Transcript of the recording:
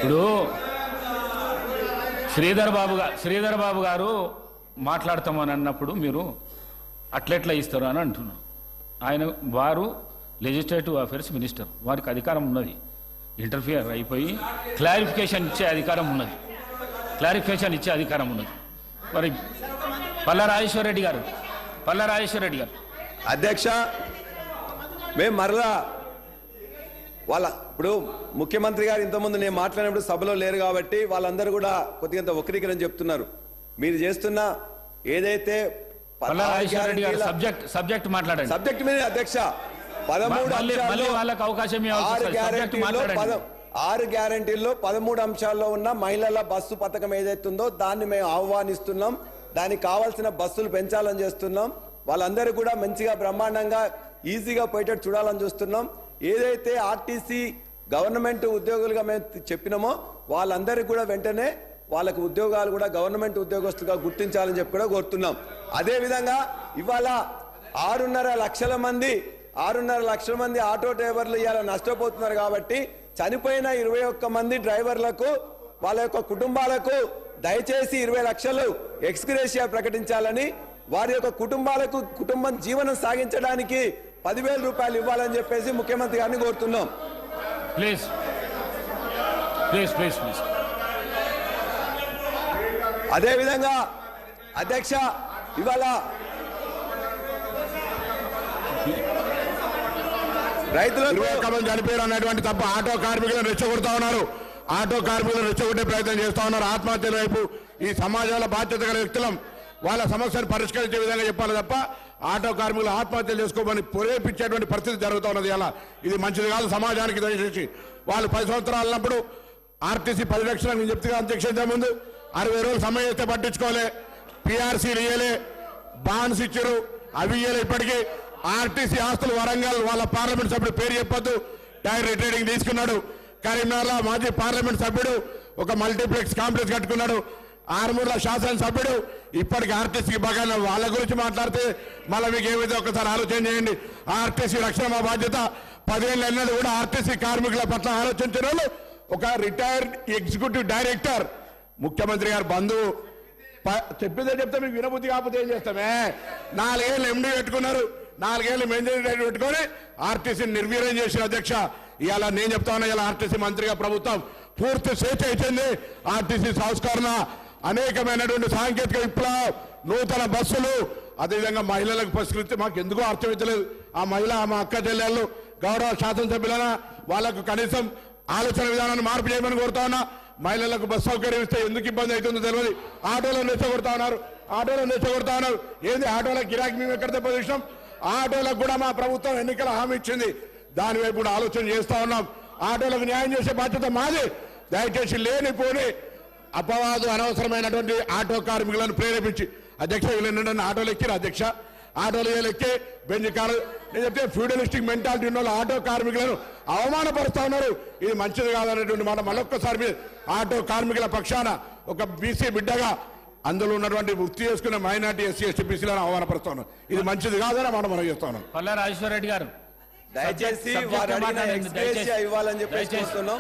ఇప్పుడు శ్రీధర్ బాబు గారు మాట్లాడతామని అన్నప్పుడు మీరు అట్లెట్లా ఇస్తారు అని అంటున్నారు. వారు లెజిస్లేటివ్ అఫేర్స్ మినిస్టర్, వారికి అధికారం ఉన్నది. ఇంటర్ఫియర్ అయిపోయి క్లారిఫికేషన్ ఇచ్చే అధికారం ఉన్నది. మరి పల్లా రాజేశ్వర రెడ్డి గారు అధ్యక్ష, మేము మరలా ఇప్పుడు ముఖ్యమంత్రి గారు ఇంతకుముందు నేను మాట్లాడినప్పుడు సభలో లేరు కాబట్టి వాళ్ళందరూ కూడా కొద్దిగా వక్రీకరణ చెప్తున్నారు. మీరు చేస్తున్న ఏదైతే సబ్జెక్ట్ మాట్లాడండి. సబ్జెక్ట్ మీద అధ్యక్ష 6 గ్యారంటీల్లో 13 అంశాల్లో ఉన్న మహిళల బస్సు పథకం ఏదైతుందో దాన్ని మేము ఆహ్వానిస్తున్నాం. దానికి కావాల్సిన బస్సులు పెంచాలని చేస్తున్నాం. వాళ్ళందరూ కూడా మంచిగా బ్రహ్మాండంగా ఈజీగా పోయేటట్టు చూడాలని చూస్తున్నాం. ఏదైతే ఆర్టీసీ గవర్నమెంట్ ఉద్యోగులుగా మేము చెప్పినామో వాళ్ళందరికీ కూడా వెంటనే వాళ్ళకు ఉద్యోగాలు కూడా గవర్నమెంట్ ఉద్యోగస్తులుగా గుర్తించాలని చెప్పి కూడా కోరుతున్నాం. అదేవిధంగా ఇవాళ 6.5 లక్షల మంది ఆటో డ్రైవర్లు ఇవాళ నష్టపోతున్నారు కాబట్టి చనిపోయిన 21 మంది డ్రైవర్లకు వాళ్ళ యొక్క కుటుంబాలకు దయచేసి 20 లక్షలు ఎక్స్గ్రేషియా ప్రకటించాలని, వారి యొక్క కుటుంబం జీవనం సాగించడానికి 10,000 రూపాయలు ఇవ్వాలని చెప్పేసి ముఖ్యమంత్రి గారిని కోరుతున్నాం. ప్లీజ్. అదేవిధంగా అధ్యక్ష, ఇవాళ రైతులకు చనిపోయారు అన్నటువంటి తప్ప ఆటో కార్మికులను రెచ్చగొడతా ఉన్నారు. ఆటో కార్మికులను రెచ్చగొట్టే ప్రయత్నం చేస్తా ఉన్నారు. ఆత్మహత్యల వైపు ఈ సమాజంలో బాధ్యత గల వ్యక్తులం వాళ్ళ సమస్యను పరిష్కరించే విధంగా చెప్పాలి తప్ప ఆటో కార్మికులు ఆత్మహత్యలు చేసుకోమని ప్రేరేపించేటువంటి పరిస్థితి జరుగుతూ ఉన్నది. అలా ఇది మంచిది కాదు సమాజానికి. దయచేసి వాళ్ళు 10 సంవత్సరాలు అన్నప్పుడు ఆర్టీసీ పరిరక్షణ నేను చెప్తే అధ్యక్ష ముందు 60 రోజులు సమయం ఇస్తే పట్టించుకోలే, పిఆర్సీలు ఇయ్యలే, బాండ్స్ ఇచ్చారు, అవి ఇయ్యలే. ఇప్పటికీ ఆర్టీసీ ఆస్తులు వరంగల్ వాళ్ళ పార్లమెంట్ సభ్యుడు పేరు చెప్పొద్దు టైర్ రిటైరింగ్ తీసుకున్నాడు. కరీంనగర్లో మాజీ పార్లమెంట్ సభ్యుడు ఒక మల్టీప్లెక్స్ కాంప్లెక్స్ కట్టుకున్నాడు. ఆర్మూర్ల శాసనసభ్యుడు ఇప్పటికి ఆర్టీసీకి బాగా వాళ్ళ గురించి మాట్లాడితే మళ్ళీ మీకు ఏమైతే ఒకసారి ఆలోచన చేయండి. ఆర్టీసీ రక్షణ మా బాధ్యత. 10 ఏళ్ళు అన్నది కూడా ఆర్టీసీ కార్మికుల పట్ల ఆలోచించిన వాళ్ళు ఒక రిటైర్డ్ ఎగ్జిక్యూటివ్ డైరెక్టర్ ముఖ్యమంత్రి గారు బంధువు చెప్పిందే చెప్తే మీకు వినబుద్ధి కాకపోతే ఏం చేస్తామే. 4 ఏళ్ళు ఎండీ పెట్టుకున్నారు, 4 ఏళ్ళు మెయింటైన్ పెట్టుకొని ఆర్టీసీని నిర్వీర్యం చేసిన అధ్యక్ష. ఇవాళ నేను చెప్తా ఉన్నా, ఇలా ఆర్టీసీ మంత్రిగా ప్రభుత్వం పూర్తి స్వేచ్ఛ ఇచ్చింది. ఆర్టీసీ సంస్కరణ, అనేకమైనటువంటి సాంకేతిక విప్లవం, నూతన బస్సులు, అదేవిధంగా మహిళలకు పరిస్థితి మాకు ఎందుకో అర్థమవుతలేదు. ఆ మహిళ మా అక్క చెల్లెళ్ళు గౌరవ శాసనసభ్యులైనా వాళ్ళకు కనీసం ఆలోచన విధానాన్ని మార్పు చేయమని కోరుతా ఉన్నా. మహిళలకు బస్సు సౌకర్యం ఇస్తే ఎందుకు ఇబ్బంది అవుతుందో తెలియదు. ఆటోలను రెచ్చగొడతా ఉన్నారు. ఏంది ఆటోల గిరాకీ మేము ఎక్కడ దెబ్బతీసినాం? ఆటోలకు కూడా మా ప్రభుత్వం ఎన్నికల హామీ ఇచ్చింది. దాని వైపు కూడా ఆలోచన చేస్తా ఉన్నాం. ఆటోలకు న్యాయం చేసే బాధ్యత మాది. దయచేసి లేనిపోని అపవాదు అనవసరమైనటువంటి ఆటో కార్మికులను ప్రేరేపించి అధ్యక్ష వీళ్ళు ఆటోలు ఎక్కిరు అధ్యక్ష. ఆటోలు ఎక్కి బెంచ్ కారు నేను చెప్తే ఫ్యూడలిస్టిక్ మెంటాలిటీ ఉన్న ఆటో కార్మికులను అవమానపరుస్తా ఉన్నారు. ఇది మంచిది కాదనేటువంటి మాట మళ్ళొక్కసారి ఆటో కార్మికుల పక్షాన ఒక బీసీ బిడ్డగా అందులో ఉన్నటువంటి వృత్తి చేసుకున్న మైనార్టీ ఎస్సీ ఎస్టీ బీసీలను అవమానపరుస్తా ఉన్నారు. ఇది మంచిది కాదని మనం చేస్తా ఉన్నాం. పల్లా రాజేశ్వర రెడ్డి గారు దయచేసి ఇవ్వాలని చెప్పేసి చూస్తున్నాం.